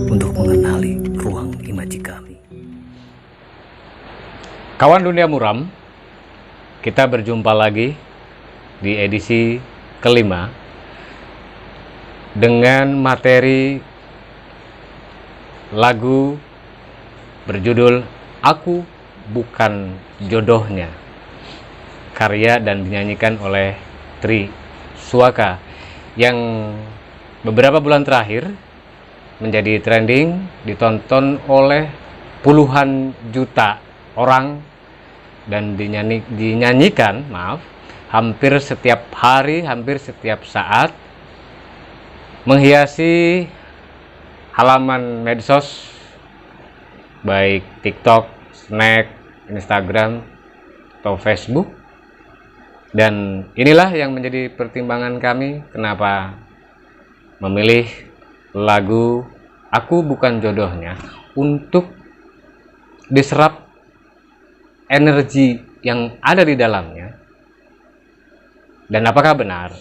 untuk mengenali ruang imaji kami. Kawan Dunia Muram, kita berjumpa lagi di edisi kelima dengan materi lagu berjudul Aku Bukan Jodohnya, karya dan dinyanyikan oleh Tri Suaka yang beberapa bulan terakhir menjadi trending, ditonton oleh puluhan juta orang dan dinyanyikan hampir setiap hari, hampir setiap saat, menghiasi halaman medsos baik TikTok, Snap, Instagram atau Facebook. Dan inilah yang menjadi pertimbangan kami kenapa memilih lagu Aku Bukan Jodohnya untuk diserap energi yang ada di dalamnya. Dan apakah benar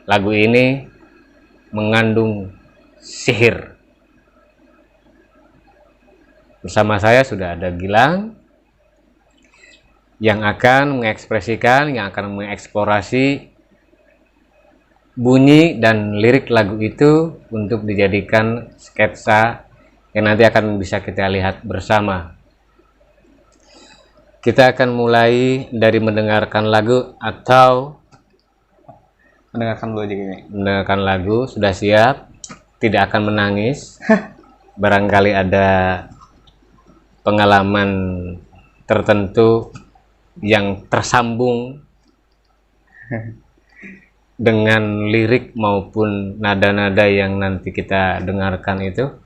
lagu ini mengandung sihir? Bersama saya sudah ada Gilang yang akan mengekspresikan, yang akan mengeksplorasi bunyi dan lirik lagu itu untuk dijadikan sketsa yang nanti akan bisa kita lihat bersama. Kita akan mulai dari mendengarkan lagu atau mendengarkan dulu aja gini. Mendengarkan lagu, sudah siap? Tidak akan menangis. Barangkali ada pengalaman tertentu yang tersambung dengan lirik maupun nada-nada yang nanti kita dengarkan itu.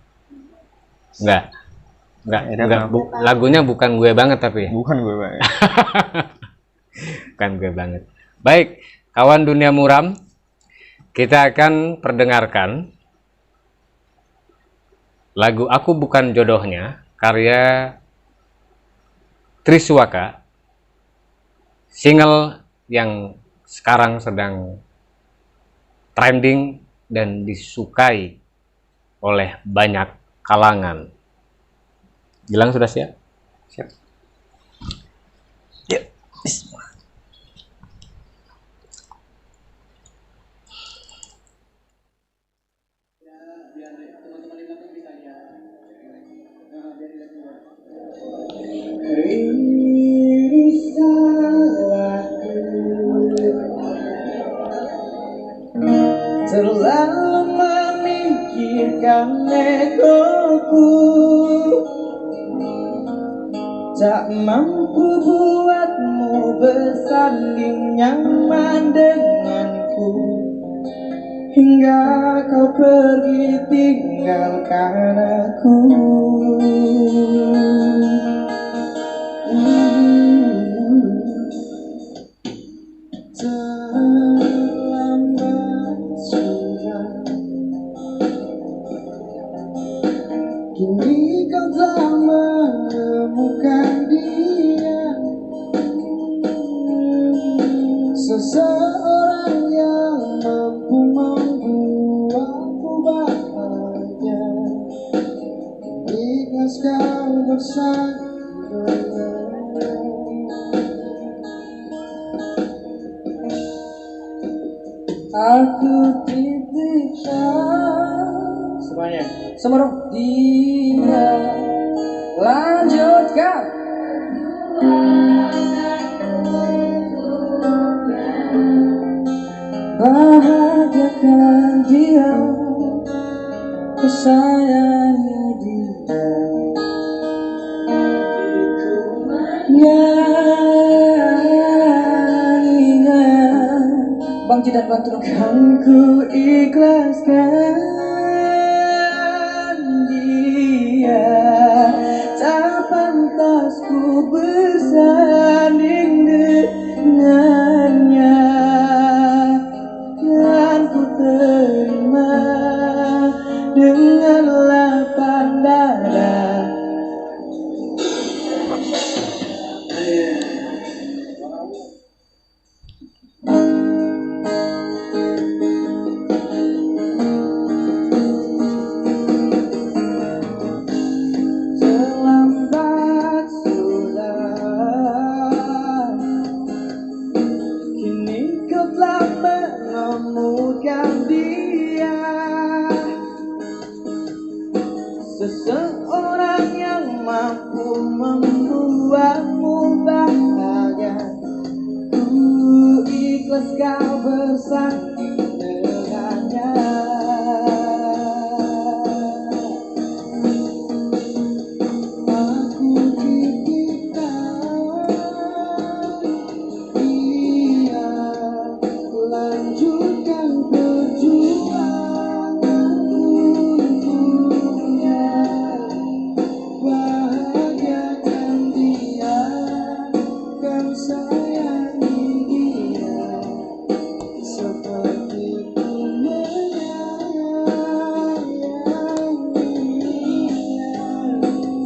Enggak, lagunya bukan gue banget tapi. Bukan gue banget. Bukan gue banget. Baik, kawan Dunia Muram, kita akan perdengarkan lagu Aku Bukan Jodohnya, karya Tri Suaka, single yang sekarang sedang trending dan disukai oleh banyak kalangan. Gilang sudah siap? Siap. Yuk, bismillah. Terlalu memikirkan egoku, tak mampu buatmu bersanding nyaman denganku, hingga kau pergi tinggalkan aku. Kini kau telah menemukan dia, seseorang yang mampu membuatku bahagia. Ikhlas kau bersama, aku titipkan semuanya. Semeruh dia, lanjutkan. Bahagiakan dia, ku sayangi dia. Nyanyinya Bang Jidat bantu dong. Kan ku ikhlaskan tak pantas ku bersanding dengannya, dan ku terima dengan lapang dada. seseorang yang mampu membuatmu bahagia. Ku ikhlas kau bersanding dengannya. Aku titipkan dia, lanjutkan perjuangan untuknya. Bahagiakan dia, kau sayangi dia, seperti ku menyayanginya.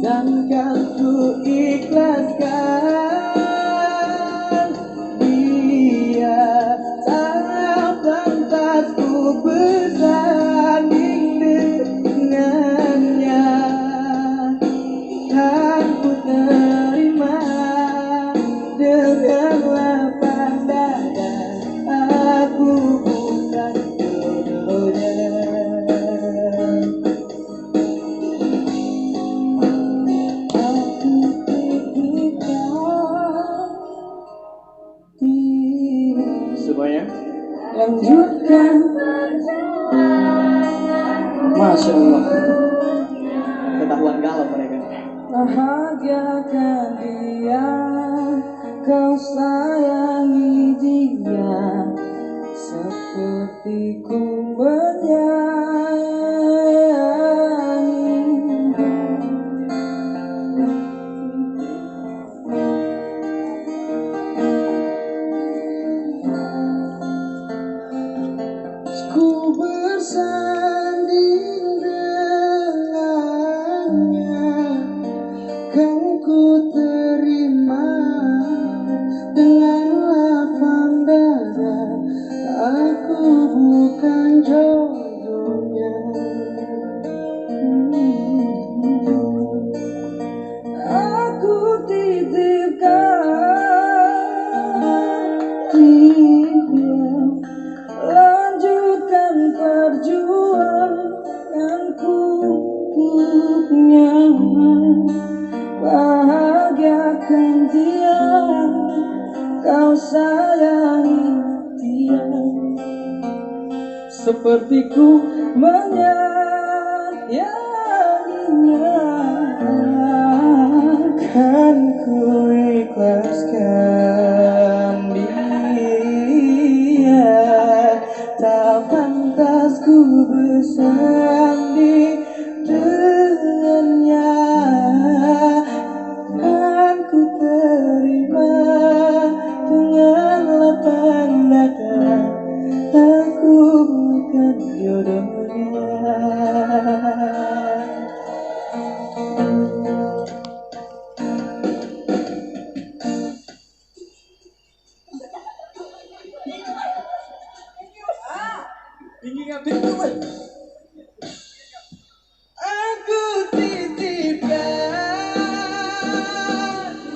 Dan kan ku ikhlaskan dia, tak pantas ku bersanding dengannya. Kan ku terima dengan lapang dada, aku bukan jodohnya. Aku titipkan dia. Semuanya lanjutkan. Masya Allah, ketahuan galau mereka. Bahagiakan dia, kau sayangi dia, seperti ku menyayanginya. Ku bersanding dengannya, kan ku terima dengan lapang dada, aku bukan jodohnya. Aku titipkan dia, lanjutkan perjuanganku untuknya. Bahagiakan dia, kau sayangi dia, seperti ku menyayanginya. Kan ku ikhlaskan dia, tak pantas ku bersanding dengannya. Kan ku terima dengan lapang dada, aku bukan jodohnya. Aku titipkan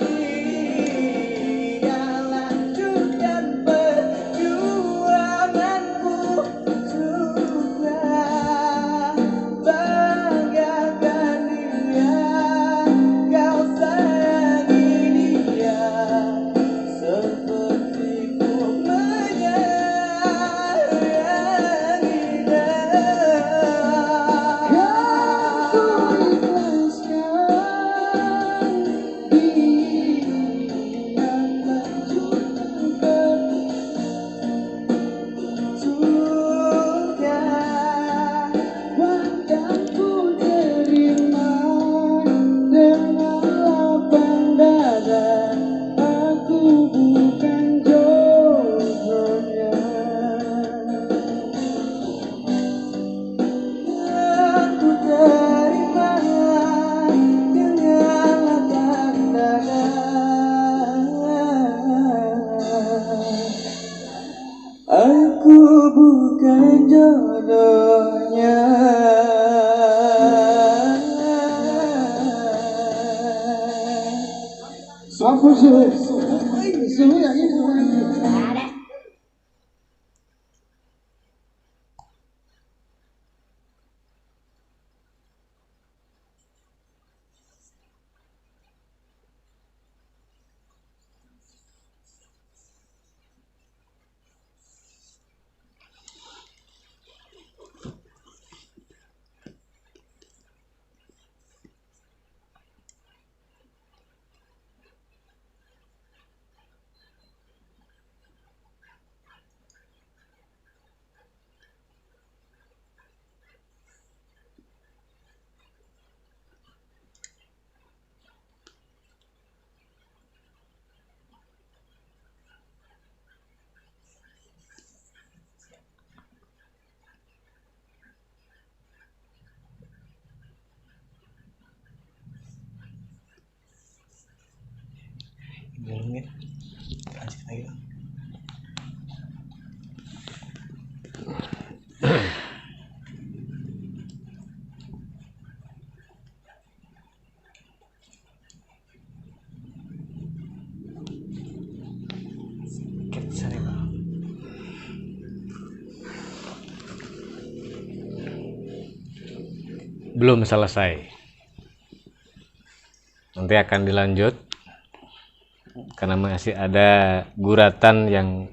dia, lanjutkan perjuanganku juga. Bahagiakan dia, kau sayangi dia, seperti ku menyayanginya. Aku bukan jodohnya. Apa suhu yang ini? Belum ya. Lanjut lagi Bang. Sketsa nih Bang. Belum selesai. Nanti akan dilanjut karena masih ada guratan yang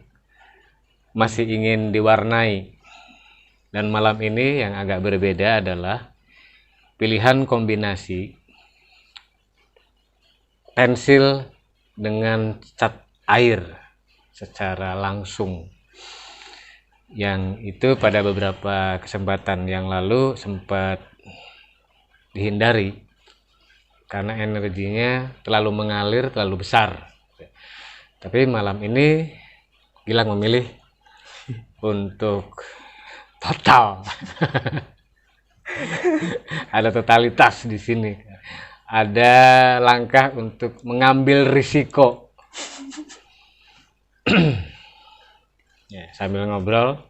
masih ingin diwarnai. Dan malam ini yang agak berbeda adalah pilihan kombinasi pensil dengan cat air secara langsung. Yang itu pada beberapa kesempatan yang lalu sempat dihindari karena energinya terlalu mengalir, terlalu besar. Tapi malam ini Gilang memilih untuk total. Ada totalitas di sini. Ada langkah untuk mengambil risiko. Ya, sambil ngobrol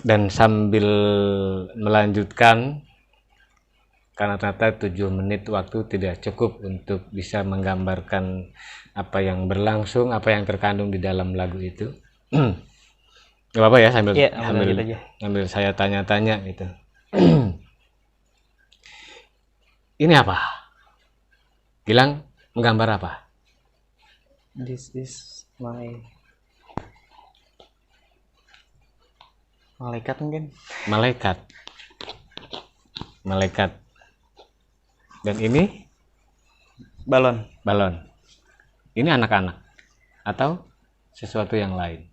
dan sambil melanjutkan, karena ternyata 7 menit waktu tidak cukup untuk bisa menggambarkan apa yang berlangsung, apa yang terkandung di dalam lagu itu. Gak apa-apa ya, sambil saya tanya-tanya gitu. Ini apa? Gilang menggambar apa? This is my malaikat mungkin. Malaikat. Dan ini Balon. Ini anak-anak atau sesuatu yang lain?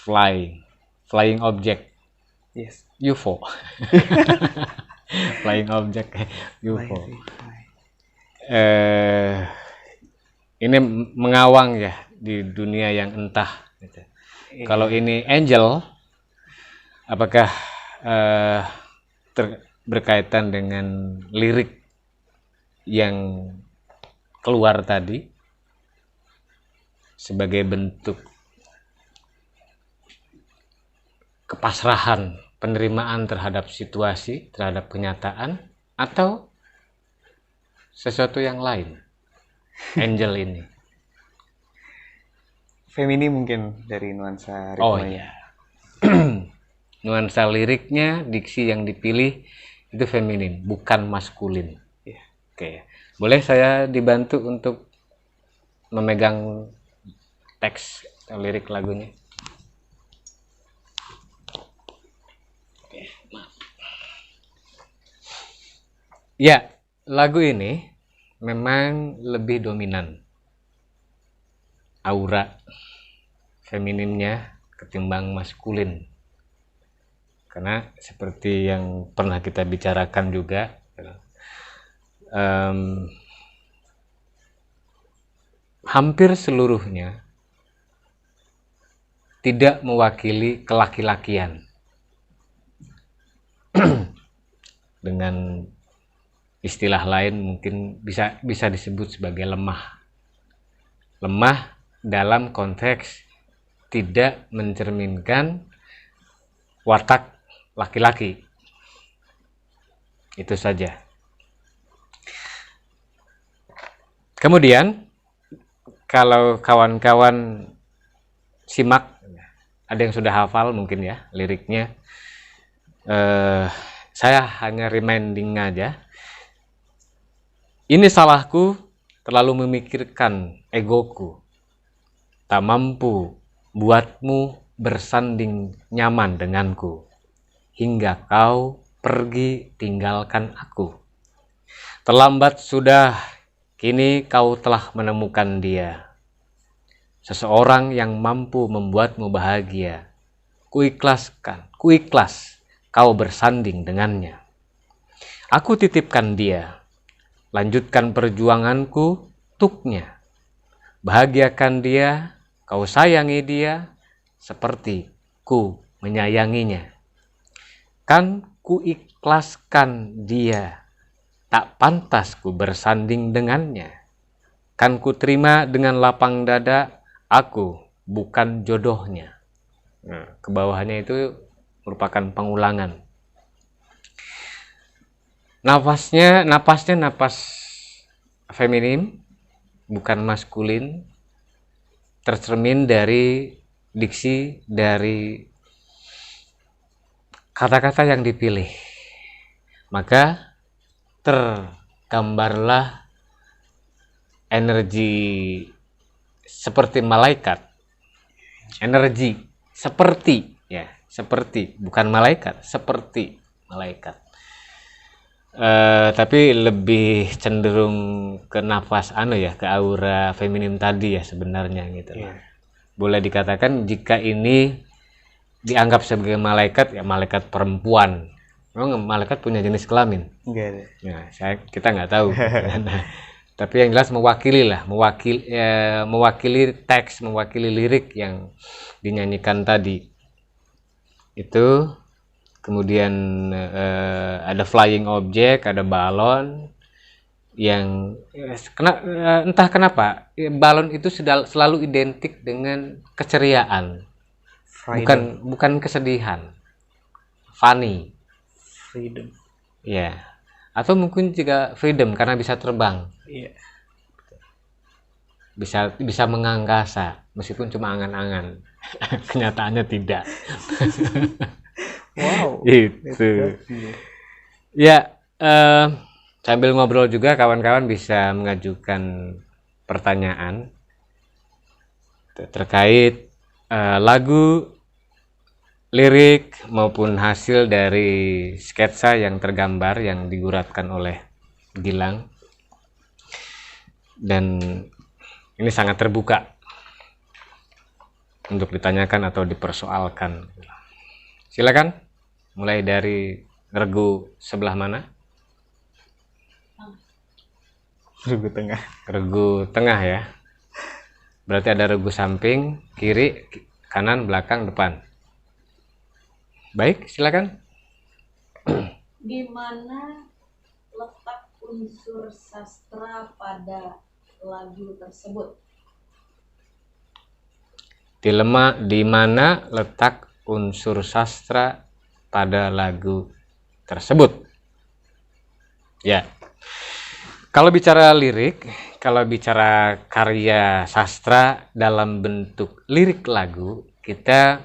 Flying object. Yes. UFO. Flying object UFO. Ini mengawang ya di dunia yang entah gitu. Kalau ini angel, apakah berkaitan dengan lirik yang keluar tadi sebagai bentuk kepasrahan, penerimaan terhadap situasi, terhadap kenyataan, atau sesuatu yang lain? Angel ini Femini mungkin dari nuansa ritmenya. oh iya. Nuansa liriknya, diksi yang dipilih itu feminin, bukan maskulin. Iya. Oke, boleh saya dibantu untuk memegang teks atau lirik lagunya? Oke, maaf. Ya, lagu ini memang lebih dominan aura femininnya ketimbang maskulin. Karena seperti yang pernah kita bicarakan juga, hampir seluruhnya tidak mewakili kelaki-lakian. Dengan istilah lain mungkin bisa disebut sebagai lemah. Lemah dalam konteks tidak mencerminkan watak laki-laki. Itu saja. Kemudian kalau kawan-kawan simak, ada yang sudah hafal mungkin ya liriknya, saya hanya reminding aja. Ini salahku, terlalu memikirkan egoku, tak mampu buatmu bersanding nyaman denganku, hingga kau pergi tinggalkan aku. Terlambat sudah, kini kau telah menemukan dia, seseorang yang mampu membuatmu bahagia. Kuikhlas kau bersanding dengannya. Aku titipkan dia, lanjutkan perjuanganku untuknya. Bahagiakan dia, kau sayangi dia, seperti ku menyayanginya. Kan ku ikhlaskan dia, tak pantas ku bersanding dengannya. Kan ku terima dengan lapang dada, aku bukan jodohnya. Nah, ke bawahnya itu merupakan pengulangan. Napasnya napas feminim, bukan maskulin, tercermin dari diksi, dari kata-kata yang dipilih. Maka tergambarlah energi seperti malaikat. Energi seperti, ya, seperti, bukan malaikat, seperti malaikat. Tapi lebih cenderung ke nafas ke aura feminim tadi ya sebenarnya gitu. Iya. Boleh dikatakan jika ini dianggap sebagai malaikat, ya malaikat perempuan. Memang malaikat punya jenis kelamin? Enggak ada. Ya, kita nggak tahu. Nah, tapi yang jelas mewakili teks, mewakili lirik yang dinyanyikan tadi. Itu kemudian ada flying object, ada balon yang entah kenapa balon itu selalu identik dengan keceriaan, bukan kesedihan, funny, Freedom. ya, atau mungkin juga freedom karena bisa terbang, Iya. bisa mengangkasa meskipun cuma angan-angan, kenyataannya tidak. Wow. Itu. Ya, sambil ngobrol juga kawan-kawan bisa mengajukan pertanyaan terkait lagu, lirik maupun hasil dari sketsa yang tergambar yang diguratkan oleh Gilang. Dan ini sangat terbuka untuk ditanyakan atau dipersoalkan. Silakan. Mulai dari regu sebelah mana? Regu tengah. Regu tengah ya. Berarti ada regu samping, kiri, kanan, belakang, depan. Baik, silakan. Di mana letak unsur sastra pada lagu tersebut? Di mana letak unsur sastra pada lagu tersebut? Ya. Kalau bicara lirik, kalau bicara karya sastra dalam bentuk lirik lagu, kita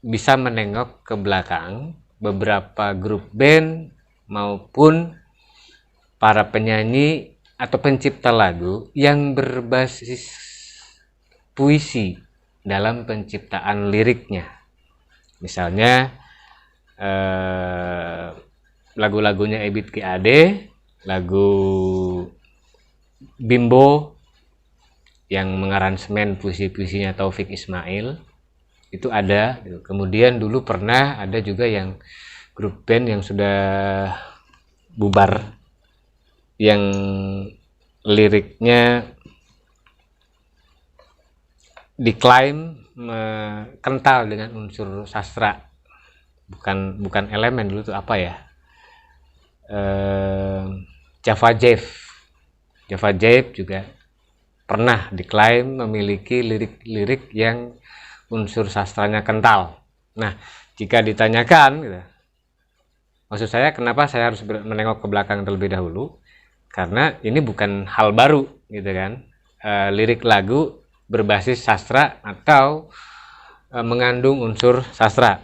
bisa menengok ke belakang beberapa grup band maupun para penyanyi atau pencipta lagu yang berbasis puisi dalam penciptaan liriknya. Misalnya lagu-lagunya Ebit G. Ade, lagu Bimbo yang mengaransemen puisi-puisinya Taufik Ismail itu ada. Kemudian dulu pernah ada juga yang grup band yang sudah bubar yang liriknya diklaim kental dengan unsur sastra, bukan elemen. Dulu tuh apa ya, Java Jive juga pernah diklaim memiliki lirik-lirik yang unsur sastranya kental. Nah, jika ditanyakan gitu, maksud saya kenapa saya harus menengok ke belakang terlebih dahulu, karena ini bukan hal baru gitu kan. Lirik lagu berbasis sastra atau mengandung unsur sastra.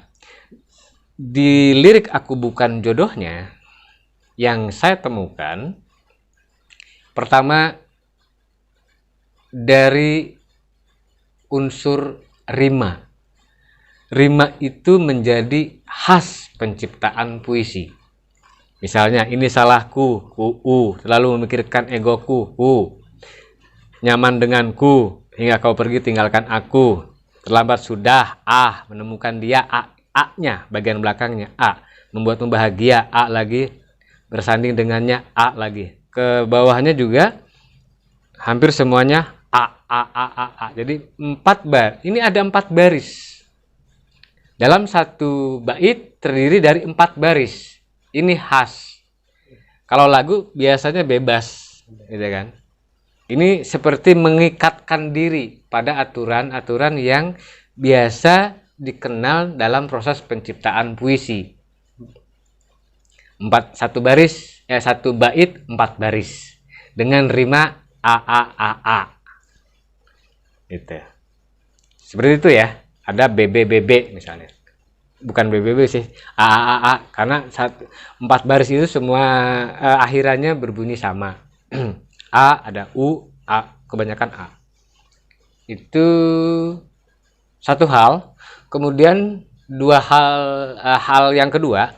Di lirik Aku Bukan Jodohnya yang saya temukan, pertama dari unsur rima. Rima itu menjadi khas penciptaan puisi. Misalnya, ini salahku, selalu memikirkan egoku, nyaman denganku, hingga kau pergi tinggalkan aku, terlambat sudah, menemukan dia, A-nya, bagian belakangnya, membuatmu bahagia, lagi, bersanding dengannya, lagi. Ke bawahnya juga hampir semuanya A. Jadi 4 bar. Ini ada 4 baris. Dalam satu bait terdiri dari 4 baris. Ini khas. Kalau lagu biasanya bebas, gitu kan? Ini seperti mengikatkan diri pada aturan-aturan yang biasa dikenal dalam proses penciptaan puisi. Satu bait 4 baris dengan rima a. Gitu. Seperti itu ya. Ada BBBB misalnya. Bukan BBB sih, A. Karena 4 baris itu semua akhirannya berbunyi sama. A, ada U, A, kebanyakan A. Itu satu hal. Kemudian hal yang kedua,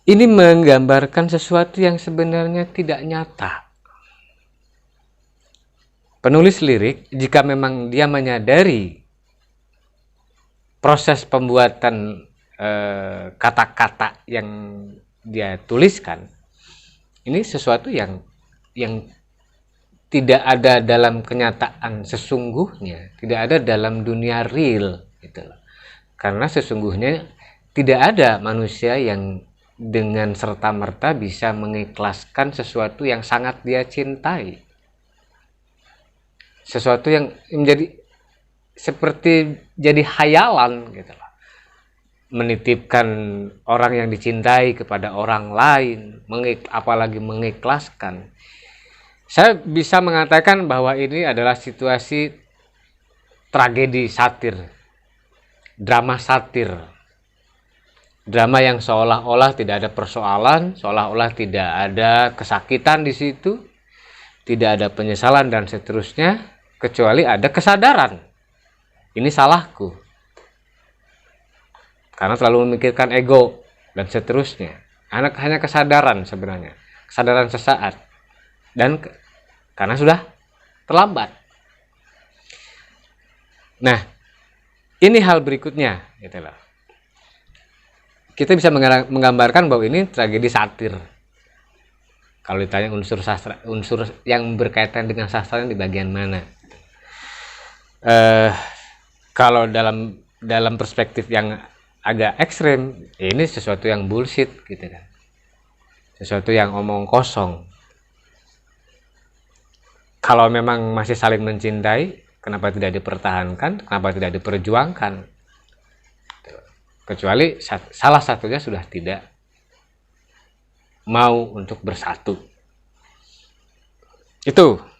ini menggambarkan sesuatu yang sebenarnya tidak nyata. Penulis lirik, jika memang dia menyadari proses pembuatan kata-kata yang dia tuliskan, ini sesuatu yang tidak ada dalam kenyataan sesungguhnya, tidak ada dalam dunia real, gitu loh. Karena sesungguhnya tidak ada manusia yang dengan serta-merta bisa mengikhlaskan sesuatu yang sangat dia cintai. Sesuatu yang menjadi seperti jadi khayalan gitu loh. Menitipkan orang yang dicintai kepada orang lain, apalagi mengikhlaskan. Saya bisa mengatakan bahwa ini adalah situasi tragedi satir, drama satir. Drama yang seolah-olah tidak ada persoalan, seolah-olah tidak ada kesakitan di situ, tidak ada penyesalan dan seterusnya. Kecuali ada kesadaran, ini salahku, karena terlalu memikirkan ego dan seterusnya. Hanya kesadaran sebenarnya, kesadaran sesaat, dan karena sudah terlambat. Nah, ini hal berikutnya, gitu loh. Kita bisa menggambarkan bahwa ini tragedi satir. Kalau ditanya unsur sastra, unsur yang berkaitan dengan sastra di bagian mana? Kalau dalam perspektif yang agak ekstrem, ini sesuatu yang bullshit gitu kan, sesuatu yang omong kosong. Kalau memang masih saling mencintai, kenapa tidak dipertahankan, kenapa tidak diperjuangkan? Kecuali salah satunya sudah tidak mau untuk bersatu. Itu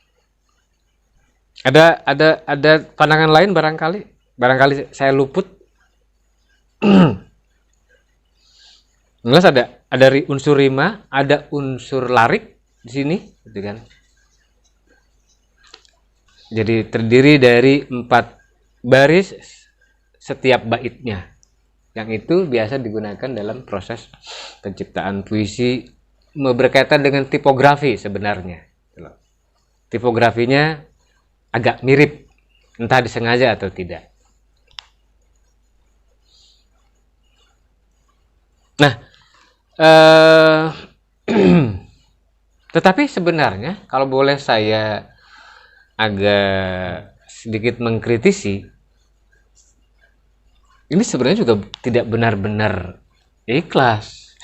ada pandangan lain barangkali saya luput. Jelas ada unsur rima, ada unsur larik di sini, gitu kan. Jadi terdiri dari 4 baris setiap baitnya, yang itu biasa digunakan dalam proses penciptaan puisi, berkaitan dengan tipografi sebenarnya. Tipografinya agak mirip, entah disengaja atau tidak. Nah, tetapi sebenarnya kalau boleh saya agak sedikit mengkritisi, ini sebenarnya juga tidak benar-benar ikhlas.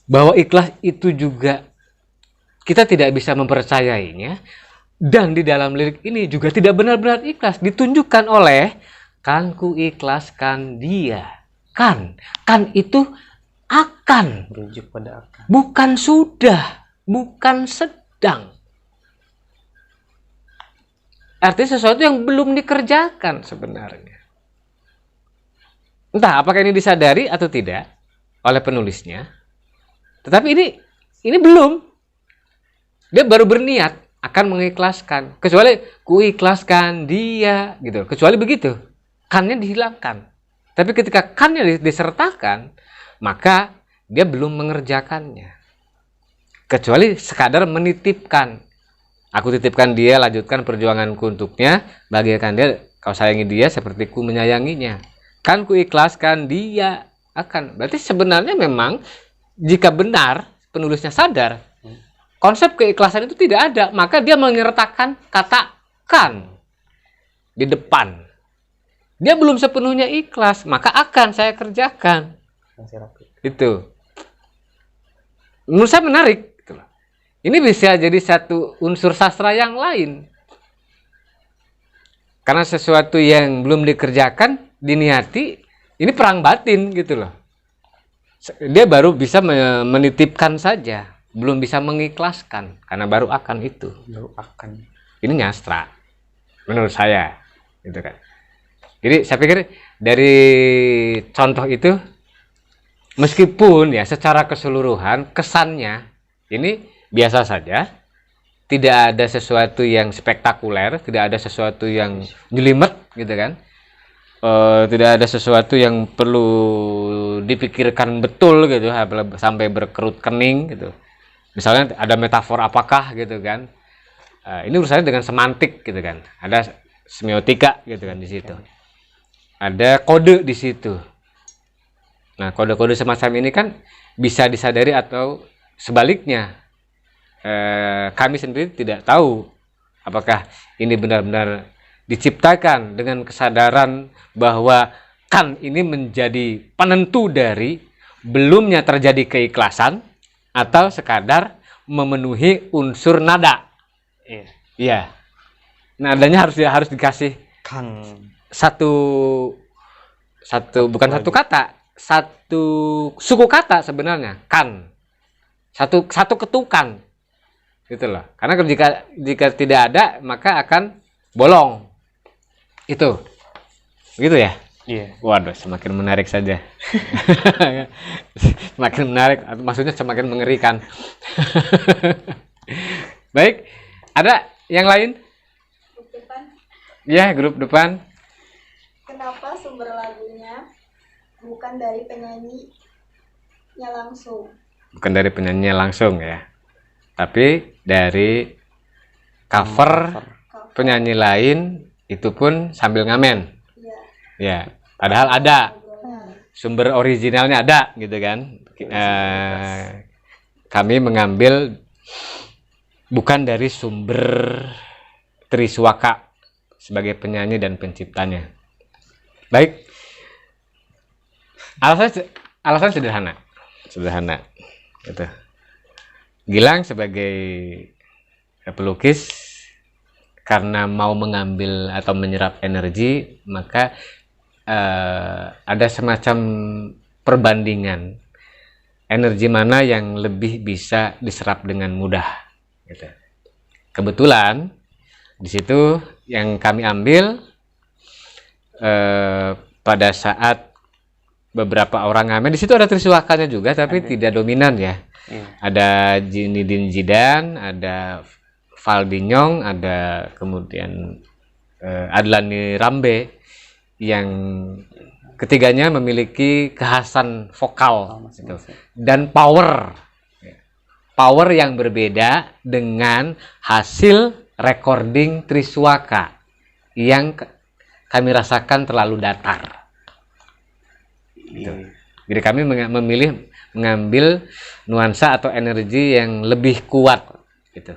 Bahwa ikhlas itu juga kita tidak bisa mempercayainya, dan di dalam lirik ini juga tidak benar-benar ikhlas ditunjukkan oleh kan ku ikhlaskan dia. Kan itu akan, Merujuk pada akan. bukan sudah, bukan sedang. Artinya sesuatu yang belum dikerjakan sebenarnya. Entah apakah ini disadari atau tidak oleh penulisnya. Tetapi ini belum. Dia baru berniat akan mengikhlaskan. Kecuali ku ikhlaskan dia gitu. Kecuali begitu. Kannya dihilangkan. Tapi ketika kannya disertakan, maka dia belum mengerjakannya. Kecuali sekadar menitipkan. Aku titipkan dia, lanjutkan perjuanganku untuknya, bagikan dia, kau sayangi dia seperti ku menyayanginya. Kan ku ikhlaskan dia akan. Berarti sebenarnya memang jika benar penulisnya sadar konsep keikhlasan itu tidak ada, maka dia menyertakan kata kan di depan. Dia belum sepenuhnya ikhlas, maka akan saya kerjakan. Itu menurut saya menarik. Ini bisa jadi satu unsur sastra yang lain. Karena sesuatu yang belum dikerjakan, diniati, ini perang batin gitu loh. Dia baru bisa menitipkan saja, belum bisa mengikhlaskan, karena baru akan itu. Baru akan. Ini nyastra, menurut saya, gitu kan. Jadi saya pikir dari contoh itu, meskipun ya secara keseluruhan kesannya ini biasa saja, tidak ada sesuatu yang spektakuler, tidak ada sesuatu yang jelimet, gitu kan. Tidak ada sesuatu yang perlu dipikirkan betul gitu sampai berkerut kening gitu. Misalnya ada metafor apakah gitu kan. Ini urusannya dengan semantik gitu kan. Ada semiotika gitu kan di situ. Ada kode di situ. Nah, kode-kode semacam ini kan bisa disadari atau sebaliknya. Kami sendiri tidak tahu apakah ini benar-benar diciptakan dengan kesadaran bahwa kan ini menjadi penentu dari belumnya terjadi keikhlasan atau sekadar memenuhi unsur nada. Iya. Nadanya harus dikasih Kan. satu bukan satu kata, satu suku kata sebenarnya, kan. Satu ketukan. Gitu loh. Karena jika tidak ada maka akan bolong. Itu. Gitu ya? Iya. Waduh, semakin menarik saja. Semakin menarik, maksudnya semakin mengerikan. Baik, ada yang lain? Grup depan. Ya, grup depan. Kenapa sumber lagunya bukan dari penyanyinya langsung? Bukan dari penyanyinya langsung ya. Tapi dari cover penyanyi lain, itu pun sambil ngamen. Iya. Ya, padahal ada. Sumber originalnya ada gitu kan. Kami mengambil bukan dari sumber Triswaka sebagai penyanyi dan penciptanya. Baik. Alasan sederhana. Gitu. Gilang sebagai pelukis karena mau mengambil atau menyerap energi, maka ada semacam perbandingan energi mana yang lebih bisa diserap dengan mudah. Gitu. Kebetulan di situ yang kami ambil pada saat beberapa orang ngamen, di situ ada Triswakanya juga, tapi tidak dominan ya. Ada Jinidin Zidan, ada Valdinyong, ada kemudian Adlani Rambe, yang ketiganya memiliki kekhasan vokal gitu, dan power yang berbeda dengan hasil recording Triswaka yang kami rasakan terlalu datar. Gitu. Jadi kami memilih mengambil nuansa atau energi yang lebih kuat gitu.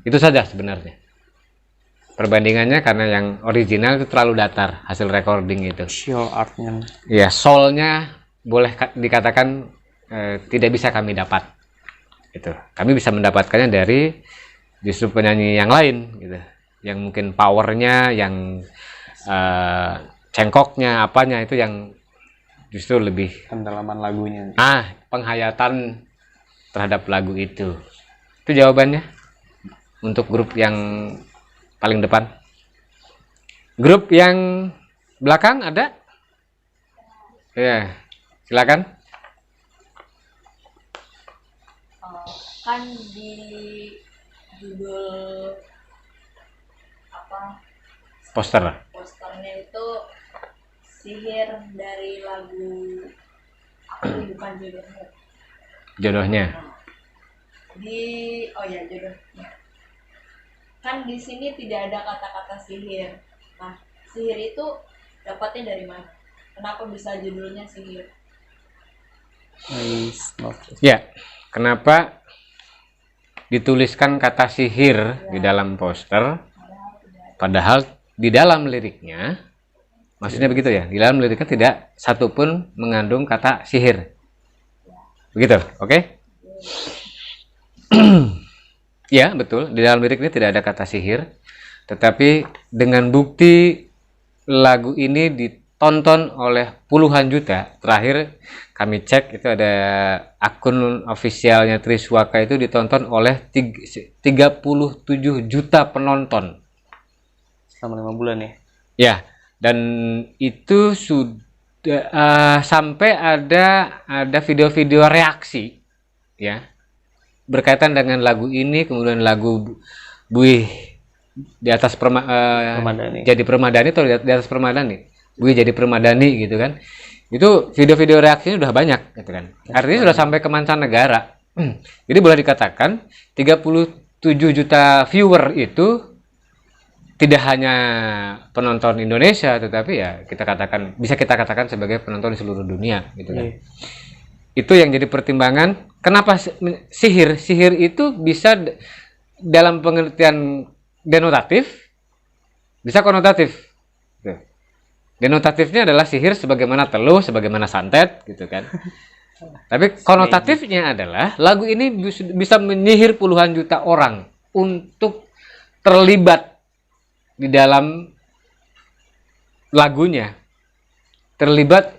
Itu saja sebenarnya. Perbandingannya karena yang original itu terlalu datar hasil recording itu. Show artnya. Ya, soulnya boleh dikatakan tidak bisa kami dapat. Itu. Kami bisa mendapatkannya dari justru penyanyi yang lain gitu. Yang mungkin powernya, yang cengkoknya, apanya itu yang justru lebih Pendalaman lagunya. Penghayatan terhadap lagu itu. Itu jawabannya untuk grup yang paling depan. Grup yang belakang ada? Ya, silakan. Kan di judul Posternya itu sihir dari lagu Aku Bukan Jodohmu. Jodohnya. Jodohnya. Kan di sini tidak ada kata-kata sihir. Nah, sihir itu dapatnya dari mana? Kenapa bisa judulnya sihir? Ya, kenapa dituliskan kata sihir di dalam poster, padahal di dalam liriknya, maksudnya begitu ya, di dalam liriknya tidak satupun mengandung kata sihir. Begitu, oke? Ya, betul. Di dalam lirik ini tidak ada kata sihir. Tetapi dengan bukti lagu ini ditonton oleh puluhan juta. Terakhir kami cek itu ada akun ofisialnya Triswaka itu ditonton oleh 37 juta penonton. Selama 5 bulan ya? Ya, dan itu sudah sampai ada video-video reaksi ya berkaitan dengan lagu ini, kemudian lagu Buih di atas Permadani. jadi permadani atau di atas permadani, Buih jadi permadani gitu kan. Itu video-video reaksinya udah banyak gitu kan. Artinya sudah sampai ke mancanegara. Jadi boleh dikatakan 37 juta viewer itu tidak hanya penonton Indonesia, tetapi ya bisa kita katakan sebagai penonton di seluruh dunia gitu kan. Itu yang jadi pertimbangan kenapa sihir itu bisa dalam pengertian denotatif, bisa konotatif. Denotatifnya adalah sihir sebagaimana teluh, sebagaimana santet gitu kan. Tapi konotatifnya adalah lagu ini bisa menyihir puluhan juta orang untuk terlibat di dalam lagunya, terlibat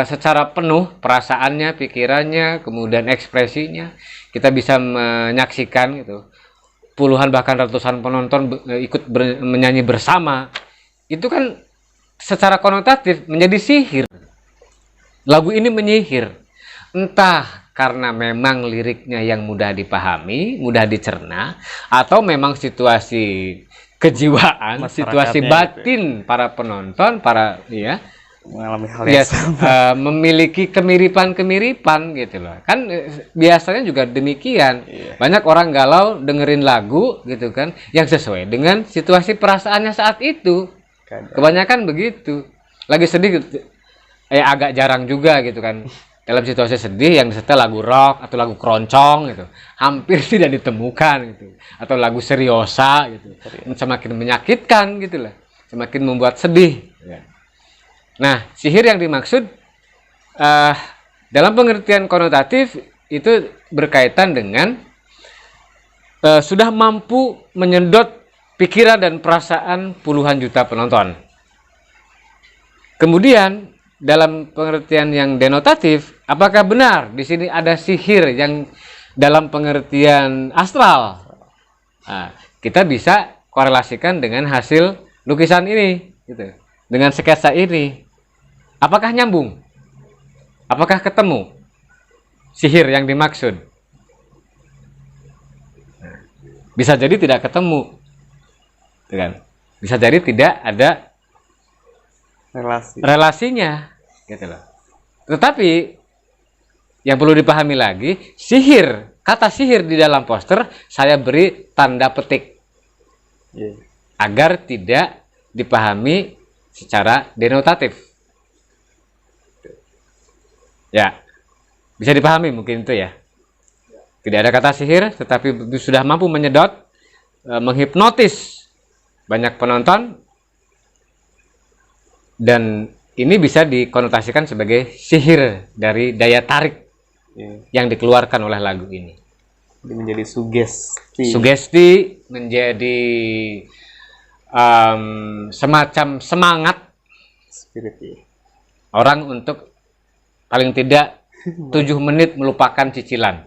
secara penuh perasaannya, pikirannya, kemudian ekspresinya. Kita bisa menyaksikan gitu, puluhan bahkan ratusan penonton ikut menyanyi bersama. Itu kan secara konotatif menjadi sihir. Lagu ini menyihir, entah karena memang liriknya yang mudah dipahami, mudah dicerna, atau memang situasi kejiwaan, situasi batin para penonton, para mengalami hal yang memiliki kemiripan-kemiripan gitu loh. Kan biasanya juga demikian. Banyak orang galau dengerin lagu gitu kan yang sesuai dengan situasi perasaannya saat itu. Kebanyakan begitu. Lagi sedih agak jarang juga gitu kan. Dalam situasi sedih yang disetel lagu rock atau lagu keroncong gitu. Hampir tidak ditemukan gitu. Atau lagu seriosa gitu. Semakin menyakitkan gitu lah. Semakin membuat sedih. Nah, sihir yang dimaksud dalam pengertian konotatif itu berkaitan dengan sudah mampu menyedot pikiran dan perasaan puluhan juta penonton. Kemudian dalam pengertian yang denotatif, apakah benar di sini ada sihir yang dalam pengertian astral? Nah, kita bisa korelasikan dengan hasil lukisan ini, gitu, dengan sketsa ini. Apakah nyambung? Apakah ketemu sihir yang dimaksud? Bisa jadi tidak ketemu, kan? Bisa jadi tidak ada relasinya, gitu loh. Tetapi yang perlu dipahami lagi, kata sihir di dalam poster saya beri tanda petik agar tidak dipahami secara denotatif. Ya, bisa dipahami mungkin itu ya. Tidak ada kata sihir, tetapi sudah mampu menyedot, menghipnotis banyak penonton, dan ini bisa dikonotasikan sebagai sihir dari daya tarik yang dikeluarkan oleh lagu ini. Menjadi sugesti. Sugesti menjadi semacam semangat spirit orang untuk paling tidak 7 menit melupakan cicilan.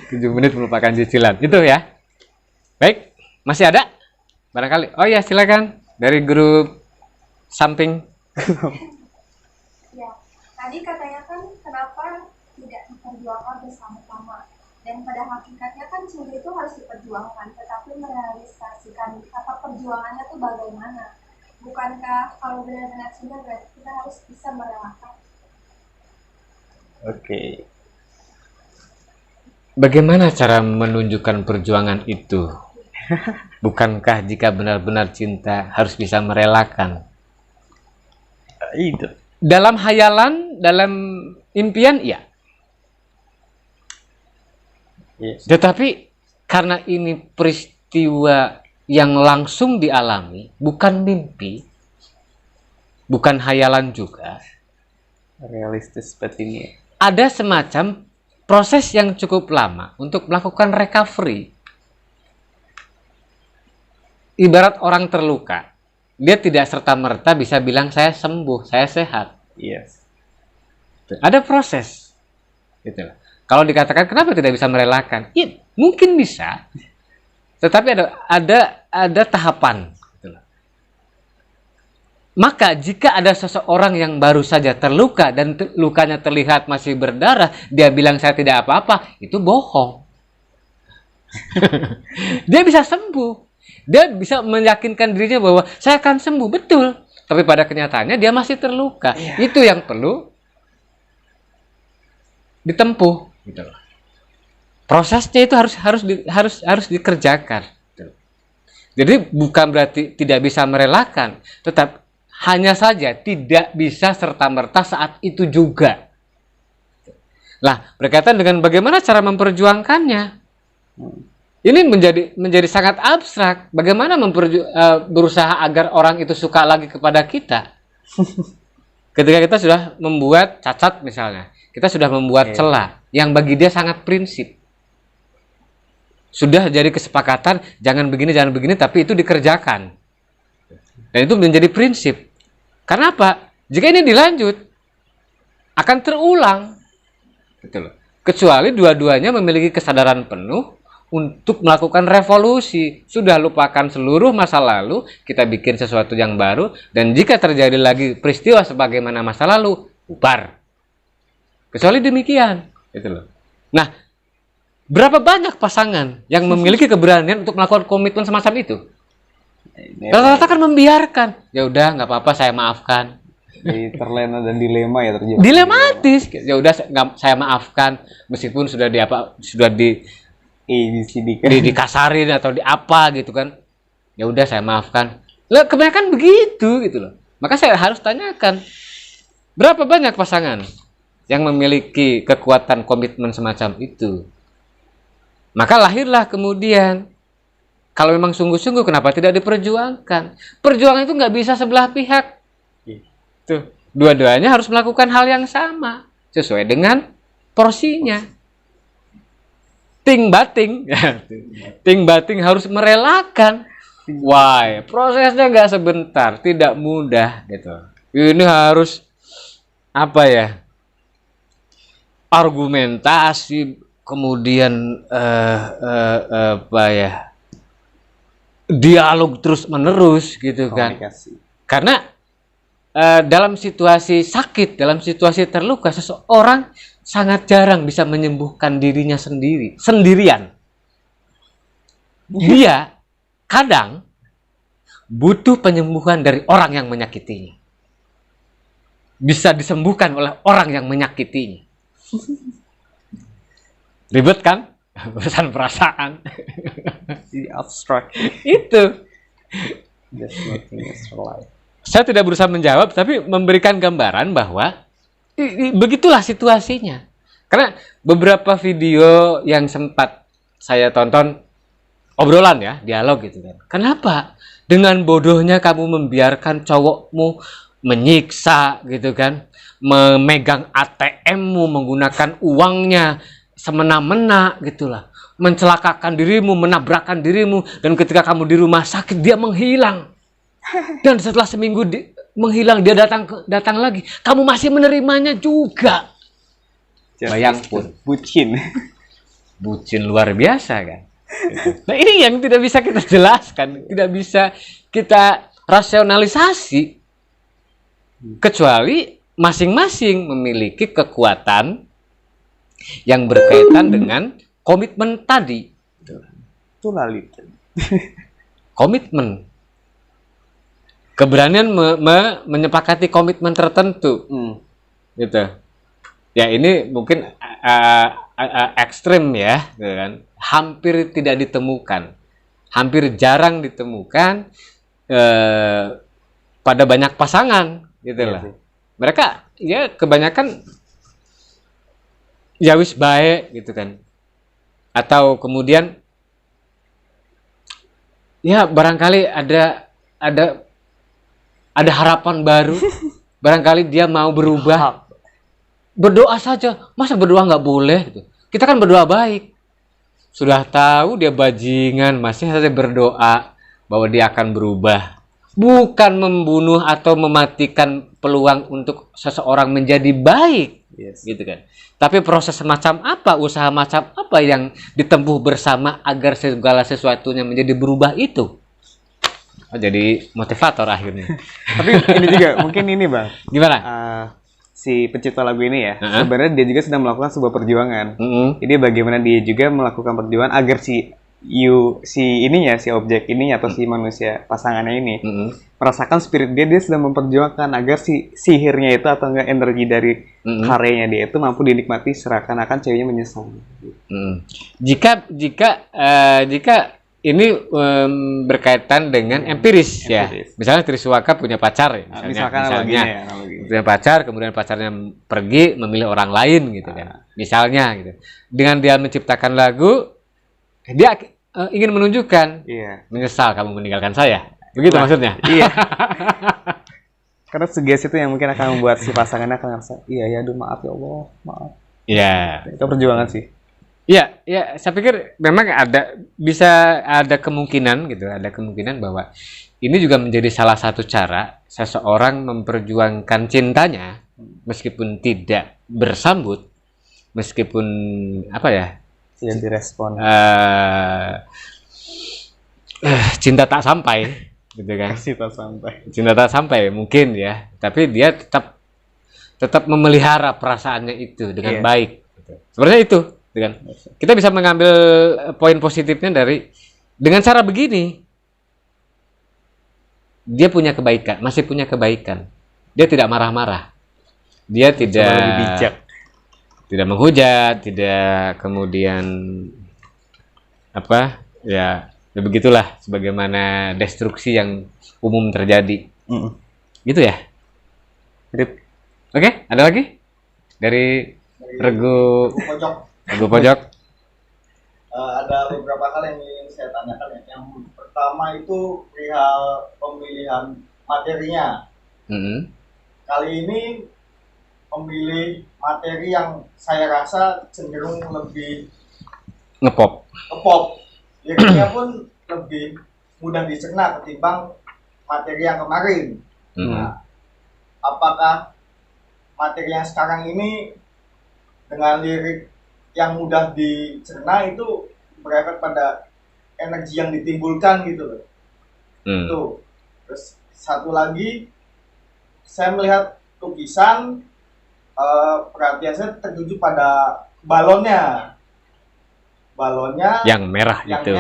7 menit melupakan cicilan. Itu ya. Baik, masih ada? Barangkali. Oh ya, silakan. Dari grup samping. Ya, tadi katanya kan kenapa tidak diperjuangkan bersama-sama. Dan pada hakikatnya kan cinta itu harus diperjuangkan, tetapi merealisasikan perjuangannya itu bagaimana? Bukankah kalau benar-benar cinta berarti kita harus bisa merelakan? Oke. Bagaimana cara menunjukkan perjuangan itu? Bukankah jika benar-benar cinta harus bisa merelakan? Itu. Dalam hayalan, dalam impian, iya. Yes. Tetapi karena ini peristiwa yang langsung dialami, bukan mimpi, bukan hayalan juga, Realistis seperti ini. ada semacam proses yang cukup lama untuk melakukan recovery. Ibarat orang terluka, dia tidak serta-merta bisa bilang saya sembuh, saya sehat. Yes. Ada proses. Gitu loh. Kalau dikatakan kenapa tidak bisa merelakan? Ya, mungkin bisa. Tetapi ada tahapan. Gitu loh. Maka jika ada seseorang yang baru saja terluka dan lukanya terlihat masih berdarah, dia bilang saya tidak apa-apa, itu bohong. Dia bisa sembuh. Dia bisa meyakinkan dirinya bahwa saya akan sembuh, betul. Tapi pada kenyataannya dia masih terluka. Itu yang perlu ditempuh, gitu loh. Prosesnya itu harus dikerjakan. Gitu. Jadi bukan berarti tidak bisa merelakan, tetap hanya saja tidak bisa serta-merta saat itu juga. Lah, berkaitan dengan bagaimana cara memperjuangkannya. Ini menjadi sangat abstrak. Bagaimana berusaha agar orang itu suka lagi kepada kita? Ketika kita sudah membuat cacat misalnya, kita sudah membuat celah yang bagi dia sangat prinsip. Sudah jadi kesepakatan, jangan begini, tapi itu dikerjakan. Dan itu menjadi prinsip. Karena apa? Jika ini dilanjut, akan terulang. Gitu loh. Kecuali dua-duanya memiliki kesadaran penuh untuk melakukan revolusi. Sudah lupakan seluruh masa lalu, kita bikin sesuatu yang baru, dan jika terjadi lagi peristiwa sebagaimana masa lalu, bubar. Kecuali demikian. Gitu loh. Nah, berapa banyak pasangan yang memiliki keberanian untuk melakukan komitmen semacam itu? Rata-rata kan membiarkan. Ya udah, nggak apa-apa, saya maafkan. Jadi terlena dan dilema ya terjadi. Dilematis. Ya udah, saya maafkan meskipun sudah dikasarin atau di apa gitu kan. Ya udah, saya maafkan. Lah, kebanyakan begitu gitu loh. Maka saya harus tanyakan, berapa banyak pasangan yang memiliki kekuatan komitmen semacam itu? Maka lahirlah kemudian, kalau memang sungguh-sungguh, kenapa tidak diperjuangkan? Perjuangan itu nggak bisa sebelah pihak. Tuh, dua-duanya harus melakukan hal yang sama sesuai dengan porsinya. Ting bating, ting bating harus merelakan. Wah, prosesnya nggak sebentar, tidak mudah gitu. Ini harus apa ya? Argumentasi, kemudian apa ya? Dialog terus menerus gitu kan. Karena dalam situasi sakit, dalam situasi terluka, seseorang sangat jarang bisa menyembuhkan dirinya sendirian. Dia kadang butuh penyembuhan dari orang yang menyakitinya. Bisa disembuhkan oleh orang yang menyakitinya. Ribet kan? Urusan perasaan. Abstrak. Itu. There's nothing else for life. Saya tidak berusaha menjawab, tapi memberikan gambaran bahwa begitulah situasinya. Karena beberapa video yang sempat saya tonton, obrolan ya, dialog gitu kan. Kenapa? Dengan bodohnya kamu membiarkan cowokmu menyiksa gitu kan, memegang ATM-mu, menggunakan uangnya semena-mena gitulah, mencelakakan dirimu, menabrakkan dirimu, dan ketika kamu di rumah sakit dia menghilang. Dan setelah seminggu menghilang, dia datang lagi. Kamu masih menerimanya juga. Bayangkan, bucin. Bucin luar biasa kan. Nah, ini yang tidak bisa kita jelaskan, tidak bisa kita rasionalisasi, kecuali masing-masing memiliki kekuatan yang berkaitan dengan komitmen tadi. Itu lalit. Komitmen. Keberanian menyepakati komitmen tertentu. Gitu. Ya, ini mungkin ekstrim ya, gitu kan. Hampir tidak ditemukan. Hampir jarang ditemukan pada banyak pasangan, gitu lah. Mereka ya kebanyakan ya wis baik gitu kan. atau kemudian ya barangkali ada harapan baru, barangkali dia mau berubah. Berdoa saja, masa berdoa nggak boleh? Gitu. Kita kan berdoa baik. Sudah tahu dia bajingan, masih saja berdoa bahwa dia akan berubah. Bukan membunuh atau mematikan peluang untuk seseorang menjadi baik, gitu kan. Tapi proses semacam apa, usaha macam apa yang ditempuh bersama agar segala sesuatunya menjadi berubah itu? Oh, jadi motivator akhirnya. Tapi ini juga mungkin ini Bang. Gimana? Si pencipta lagu ini ya, sebenarnya dia juga sedang melakukan sebuah perjuangan. Jadi bagaimana dia juga melakukan perjuangan agar si objek ini atau si manusia pasangannya ini merasakan spirit dia sedang memperjuangkan agar si sihirnya itu atau enggak energi dari karyanya dia itu mampu dinikmati seakan-akan ceweknya menyesal. Jika ini berkaitan dengan empiris ya. Misalnya Triswaka punya pacar ya, misalnya punya pacar, kemudian pacarnya pergi memilih orang lain gitu kan. Misalnya gitu. Dengan dia menciptakan lagu, dia ingin menunjukkan menyesal kamu meninggalkan saya. Begitu maksudnya. Iya. Karena suggest itu yang mungkin akan membuat si pasangannya akan ngerasa, aduh maaf ya Allah, maaf. Iya. Itu perjuangan sih. Iya, saya pikir memang bisa ada kemungkinan gitu, ada kemungkinan bahwa ini juga menjadi salah satu cara seseorang memperjuangkan cintanya meskipun tidak bersambut, meskipun tidak direspon. Cinta tak sampai, gitu kan? Cinta tak sampai mungkin ya, tapi dia tetap memelihara perasaannya itu dengan baik. Gitu. Sebenarnya itu. Kan? Kita bisa mengambil poin positifnya dengan cara begini. Dia punya kebaikan, masih punya kebaikan. Dia tidak marah-marah. Dia tidak lebih bijak. Tidak menghujat, tidak kemudian begitulah sebagaimana destruksi yang umum terjadi. Gitu ya. Oke, ada lagi? Dari Regu Pojok. Ada beberapa hal yang ingin saya tanyakan ya. Yang pertama itu perihal pemilihan materinya. Kali ini memilih materi yang saya rasa cenderung lebih ngepop. Liriknya pun lebih mudah dicerna ketimbang materi yang kemarin. Nah, apakah materi yang sekarang ini dengan lirik yang mudah dicerna itu berefek pada energi yang ditimbulkan gitu loh. Tuh. Terus satu lagi, saya melihat lukisan, perhatian saya tertuju pada balonnya yang merah itu.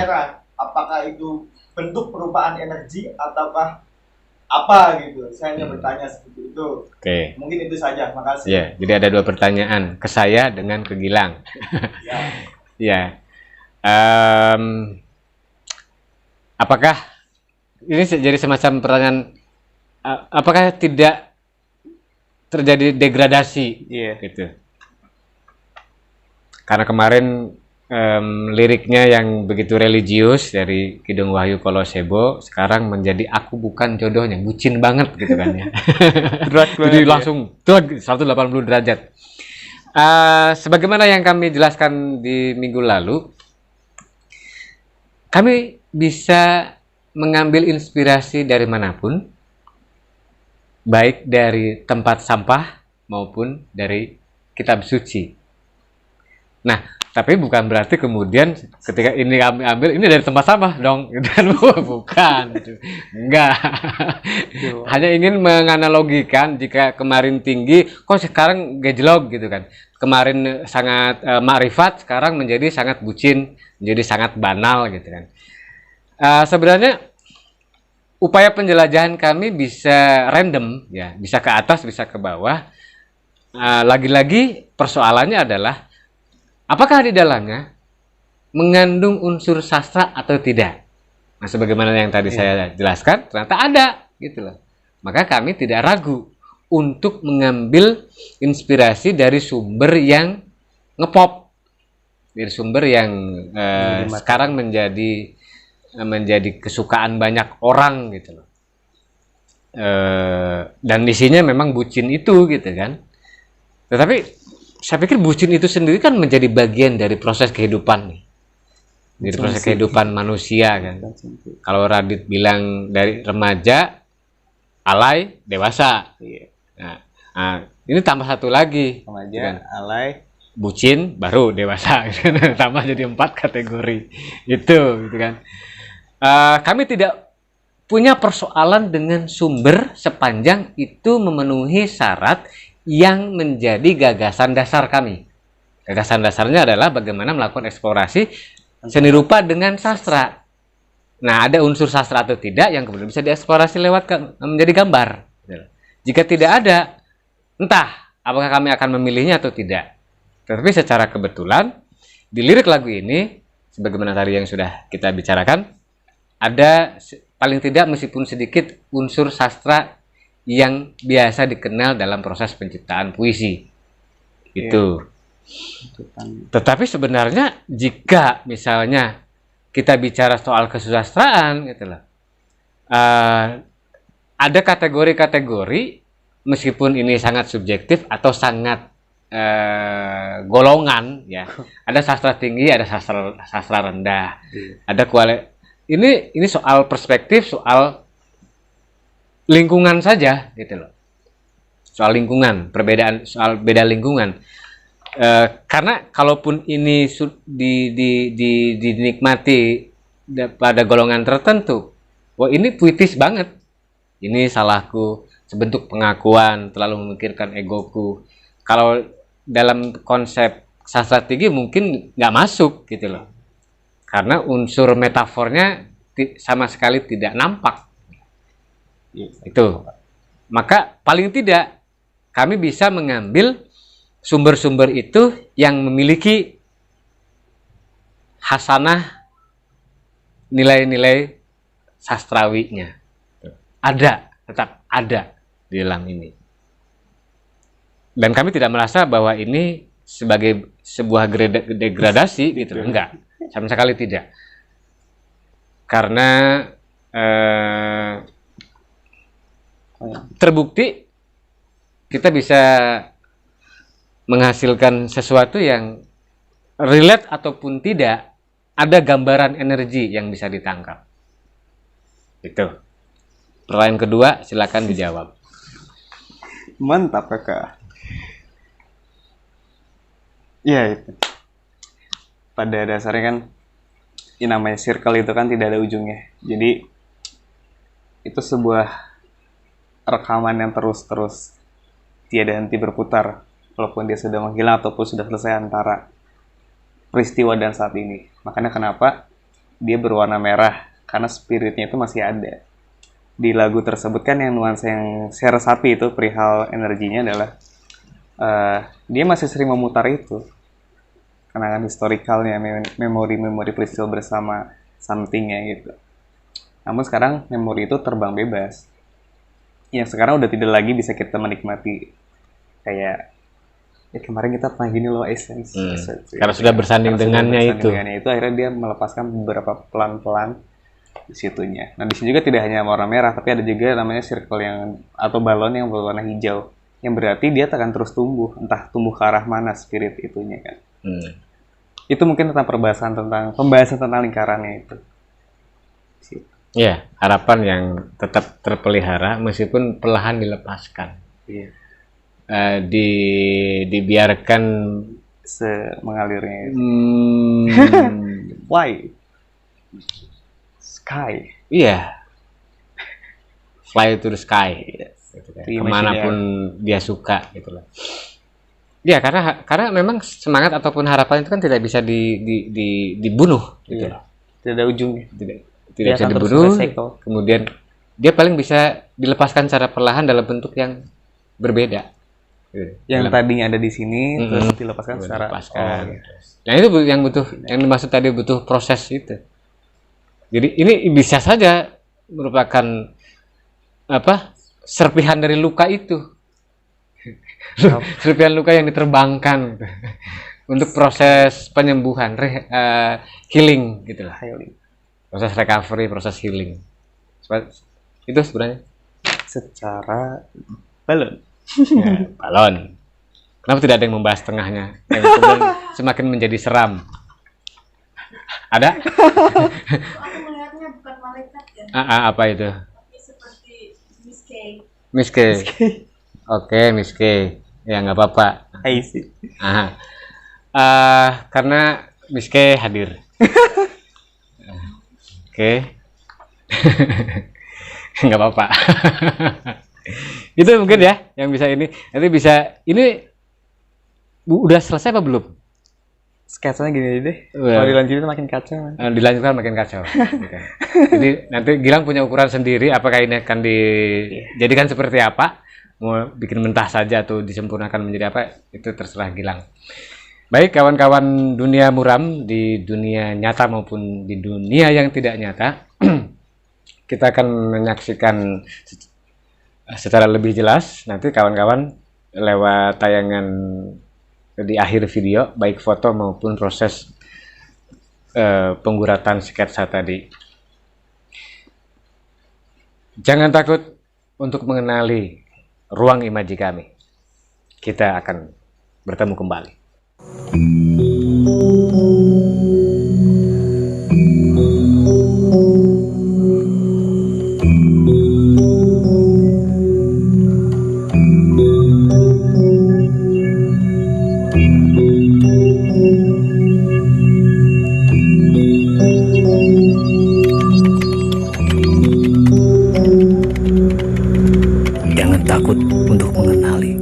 Apakah itu bentuk perupaan energi ataukah apa gitu? Saya hanya bertanya seperti itu. Oke. Mungkin itu saja. Makasih. Ya, jadi ada dua pertanyaan ke saya dengan ke Gilang. Ya. Apakah ini jadi semacam pertanyaan? Apakah tidak terjadi degradasi? Gitu. Karena kemarin liriknya yang begitu religius dari Kidung Wahyu Kolosebo sekarang menjadi aku bukan jodohnya, bucin banget gitu kan ya. Jadi langsung 180 derajat. Sebagaimana yang kami jelaskan di minggu lalu, kami bisa mengambil inspirasi dari manapun, baik dari tempat sampah maupun dari kitab suci. Nah, tapi bukan berarti kemudian ketika ini kami ambil, ini dari tempat sampah dong. Bukan. Enggak. Hanya ingin menganalogikan jika kemarin tinggi, kok sekarang gejlog gitu kan. Kemarin sangat ma'rifat, sekarang menjadi sangat bucin, menjadi sangat banal gitu kan. Sebenarnya upaya penjelajahan kami bisa random, ya, bisa ke atas, bisa ke bawah. Lagi-lagi persoalannya adalah apakah di dalamnya mengandung unsur sastra atau tidak? Nah, sebagaimana yang tadi saya jelaskan, ternyata ada, gitu loh. Maka kami tidak ragu untuk mengambil inspirasi dari sumber yang ngepop. sumber yang sekarang menjadi kesukaan banyak orang gitu loh. Dan isinya memang bucin itu gitu kan. Tetapi saya pikir bucin itu sendiri kan menjadi bagian dari proses kehidupan nih. Dari proses kehidupan manusia kan. Kalau Radit bilang dari remaja, alay, dewasa. Nah, ini tambah satu lagi. Remaja, kan? alay, bucin, baru dewasa. Tambah jadi 4 kategori. Gitu kan. Kami tidak punya persoalan dengan sumber sepanjang itu memenuhi syarat yang menjadi gagasan dasar kami. Gagasan dasarnya adalah bagaimana melakukan eksplorasi seni rupa dengan sastra. Nah, ada unsur sastra atau tidak yang kemudian bisa dieksplorasi lewat menjadi gambar. Jika tidak ada, entah apakah kami akan memilihnya atau tidak. Tetapi secara kebetulan di lirik lagu ini, sebagaimana tadi yang sudah kita bicarakan, ada paling tidak meskipun sedikit unsur sastra yang biasa dikenal dalam proses penciptaan puisi. Itu. Tetapi sebenarnya jika misalnya kita bicara soal kesusastraan gitu loh, ada kategori-kategori meskipun ini sangat subjektif atau sangat golongan ya. Ada sastra tinggi, ada sastra rendah. Ada ini soal perspektif, soal lingkungan saja gitu loh. Soal lingkungan, perbedaan soal beda lingkungan. Karena kalaupun ini dinikmati pada golongan tertentu, wah ini puitis banget. Ini salahku, sebentuk pengakuan, terlalu memikirkan egoku. Kalau dalam konsep sastra tinggi mungkin nggak masuk gitu loh. Karena unsur metafornya sama sekali tidak nampak. Itu. Maka paling tidak kami bisa mengambil sumber-sumber itu yang memiliki hasanah nilai-nilai sastrawinya. Tetap ada di dalam ini. Dan kami tidak merasa bahwa ini sebagai sebuah degradasi gitu. Enggak, sama sekali tidak. Karena terbukti kita bisa menghasilkan sesuatu yang relate ataupun tidak, ada gambaran energi yang bisa ditangkap. Itu. Pertanyaan kedua, silakan dijawab. Mantap kakak. Ya itu. Pada dasarnya kan, ini namanya circle itu kan tidak ada ujungnya. Jadi itu sebuah rekaman yang terus tiada henti berputar, walaupun dia sudah menghilang ataupun sudah selesai antara peristiwa dan saat ini. Makanya kenapa dia berwarna merah, karena spiritnya itu masih ada. Di lagu tersebut kan yang nuansa yang saya resapi itu perihal energinya adalah dia masih sering memutar itu kenangan historikalnya, memori-memori peristiwa bersama something-nya gitu. Namun sekarang memori itu terbang bebas, yang sekarang udah tidak lagi bisa kita menikmati. Kayak kemarin kita pernah gini loh, essence. Karena sudah bersanding dengannya itu. Akhirnya dia melepaskan beberapa pelan-pelan di situnya. Nah di sini juga tidak hanya warna merah, tapi ada juga namanya circle yang atau balon yang berwarna hijau, yang berarti dia akan terus tumbuh, entah tumbuh ke arah mana spirit itunya kan. Itu mungkin tentang pembahasan tentang lingkarannya itu. Ya, harapan yang tetap terpelihara meskipun perlahan dilepaskan. Iya. Dibiarkan mengalirnya itu. Why? Sky. Iya. Fly to the sky. Gitu kan. Kemanapun dia suka gitu loh. Ya, karena memang semangat ataupun harapan itu kan tidak bisa dibunuh gitu loh. Tidak ada ujungnya. Tidak bisa dibunuh. Kemudian dia paling bisa dilepaskan secara perlahan dalam bentuk yang berbeda. Yang tadinya ada di sini terus dilepaskan secara Nah itu yang dimaksud tadi butuh proses itu. Jadi ini bisa saja merupakan serpihan dari luka itu. Serpihan luka yang diterbangkan. untuk proses penyembuhan, healing gitulah. Healing. Proses recovery, proses healing. Itu sebenarnya Secara balon. ya, balon. Kenapa tidak ada yang membahas tengahnya? Yang kemudian semakin menjadi seram. Ada? Aku melihatnya bukan malaikat ya, Apa itu? tapi seperti Miss K. Miss K. Oke, Miss K. Ya nggak apa-apa. I see. Karena Miss K hadir. Oke. Nggak apa-apa. Itu mungkin ya yang bisa ini. Nanti bisa ini udah selesai apa belum? Sketsanya gini deh. Well. Kalau dilanjutin makin kacau. Dilanjutkan makin kacau. Gitu. Jadi nanti Gilang punya ukuran sendiri. Apakah ini akan dijadikan seperti apa? Mau bikin mentah saja atau disempurnakan menjadi apa? Itu terserah Gilang. Baik kawan-kawan dunia muram di dunia nyata maupun di dunia yang tidak nyata, kita akan menyaksikan secara lebih jelas nanti kawan-kawan lewat tayangan di akhir video, baik foto maupun proses pengguratan sketsa tadi. Jangan takut untuk mengenali ruang imaji kami. Kita akan bertemu kembali. Jangan takut untuk mengenali